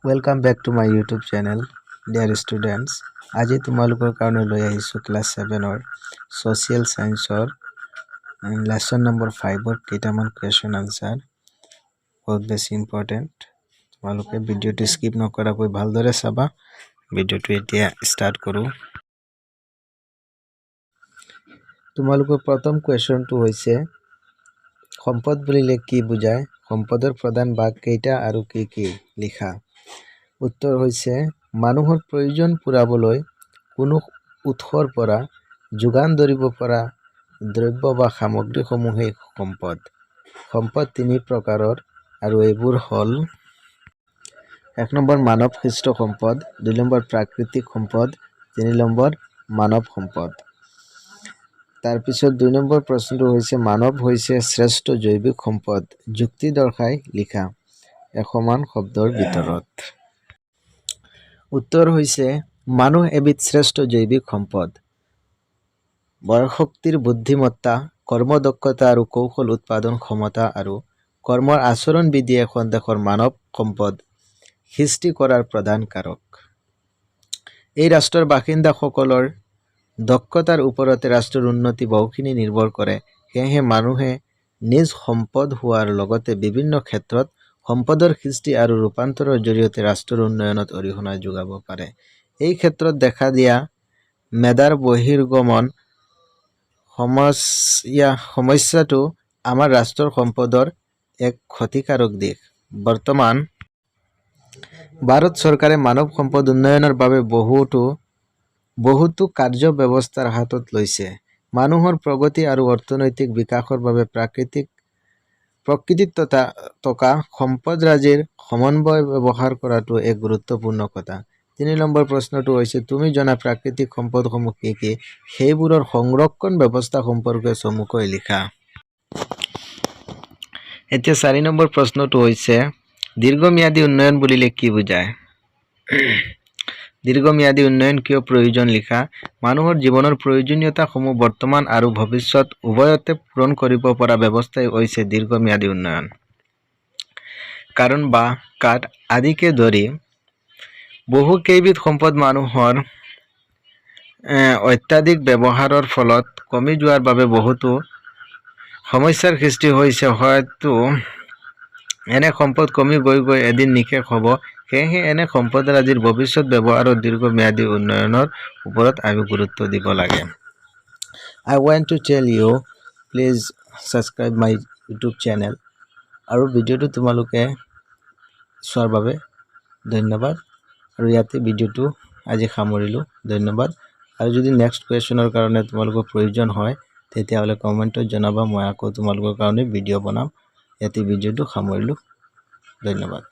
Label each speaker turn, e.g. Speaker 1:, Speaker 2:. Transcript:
Speaker 1: Welcome back to my YouTube channel, dear students. আজি তোমালোকৰ কাৰণে লৈ আহিছো ক্লাছ 7 ৰ social science ৰ lesson number 5 ৰ কেইটামান question answer বহুত বেছি ইম্পৰ্টেন্ট তোমালোকে ভিডিওটো স্কিপ নকৰাকৈ ভালদৰে চাবা ভিডিওটো এতিয়া ষ্টাৰ্ট কৰো তোমালোকৰ প্ৰথম questionটো হৈছে সম্পদ বুলিলে কি বুজায় সম্পদৰ প্ৰধান ভাগ কেইটা আৰু কি কি লিখা উত্তৰ হৈছে মানুহৰ প্ৰয়োজন পুৰাবলৈ কোনো উৎসৰ পৰা যোগান ধৰিব পৰা দ্ৰব্য বা সামগ্ৰীসমূহে সম্পদ সম্পদ তিনি প্ৰকাৰৰ আৰু এইবোৰ হ'ল 1 নম্বৰ মানৱ সৃষ্ট সম্পদ 2 নম্বৰ প্ৰাকৃতিক সম্পদ 3 নম্বৰ মানৱ সম্পদ তাৰ পিছত 2 নম্বৰ প্ৰশ্নটো হৈছে মানৱ হৈছে শ্ৰেষ্ঠ জৈৱিক সম্পদ যুক্তি দৰ্শাই লিখা একসমান শব্দৰ ভিতৰত উত্তৰ হৈছে মানুহ এবিধ শ্ৰেষ্ঠ জৈৱিক সম্পদ বয়শক্তিৰ বুদ্ধিমত্তা কৰ্মদক্ষতা আৰু কৌশল উৎপাদন ক্ষমতা আৰু কৰ্মৰ আচৰণ বিধি এখন দেশৰ মানৱ সম্পদ সৃষ্টি কৰাৰ প্ৰধান কাৰক এই ৰাষ্ট্ৰৰ বাসিন্দাসকলৰ দক্ষতাৰ ওপৰতে ৰাষ্ট্ৰৰ উন্নতি বহুখিনি নিৰ্ভৰ কৰে সেয়েহে মানুহে নিজ সম্পদ হোৱাৰ লগতে বিভিন্ন ক্ষেত্ৰত সম্পদৰ সৃষ্টি আৰু ৰূপান্তৰৰ জৰিয়তে ৰাষ্ট্ৰৰ উন্নয়নত অৰিহণা যোগাব পাৰে এই ক্ষেত্ৰত দেখা দিয়া মেধাৰ বহিৰ্গমন সমস্যাটো আমাৰ ৰাষ্ট্ৰৰ সম্পদৰ এক ক্ষতিকাৰক দিশ বৰ্তমান ভাৰত চৰকাৰে মানৱ সম্পদ উন্নয়নৰ বাবে বহুতো কাৰ্য ব্যৱস্থাৰ হাতত লৈছে মানুহৰ প্ৰগতি আৰু অৰ্থনৈতিক বিকাশৰ বাবে প্ৰকৃতিত থকা সম্পদৰাজিৰ সমন্বয় ব্যৱহাৰ কৰাটো এক গুৰুত্বপূৰ্ণ কথা 3 নম্বৰ প্ৰশ্নটো হৈছে তুমি জনা প্ৰাকৃতিক সম্পদসমূহ কি কি সেইবোৰৰ সংৰক্ষণ ব্যৱস্থা সম্পৰ্কে চমুকৈ লিখা এতিয়া 4 নম্বৰ প্ৰশ্নটো হৈছে দীৰ্ঘম্যাদী উন্নয়ন বুলিলে কি বুজায় দীৰ্ঘম্যাদী উন্নয়ন কিয় প্ৰয়োজন লিখা মানুহৰ জীৱনৰ প্ৰয়োজনীয়তাসমূহ বৰ্তমান আৰু ভৱিষ্যত উভয়তে পূৰণ কৰিব পৰা ব্যৱস্থাই হৈছে দীৰ্ঘম্যাদী উন্নয়ন কাৰণ বা কাঠ আদিকে ধৰি বহু কেইবিধ সম্পদ মানুহৰ অত্যাধিক ব্যৱহাৰৰ ফলত কমি যোৱাৰ বাবে বহুতো সমস্যাৰ সৃষ্টি হৈছে হয়তো এনে সম্পদ কমি গৈ এদিন নিশেষ হ'ব সেয়েহে এনে সম্পদৰাজিৰ ভৱিষ্যত ব্যৱহাৰৰ দীৰ্ঘম্যাদী উন্নয়নৰ ওপৰত আমি গুৰুত্ব দিব লাগে I want to tell you please subscribe my YouTube channel আৰু ভিডিওটো তোমালোকে চোৱাৰ বাবে ধন্যবাদ আৰু ইয়াতে ভিডিওটো আজি সামৰিলো ধন্যবাদ আৰু যদি নেক্সট কোৱেশ্যনৰ কাৰণে তোমালোকৰ প্ৰয়োজন হয় তেতিয়াহলে কমেন্টত জনাবা মই আকৌ তোমালোকৰ কাৰণে ভিডিও বনাম ইয়াতে ভিডিওটো সামৰিলো ধন্যবাদ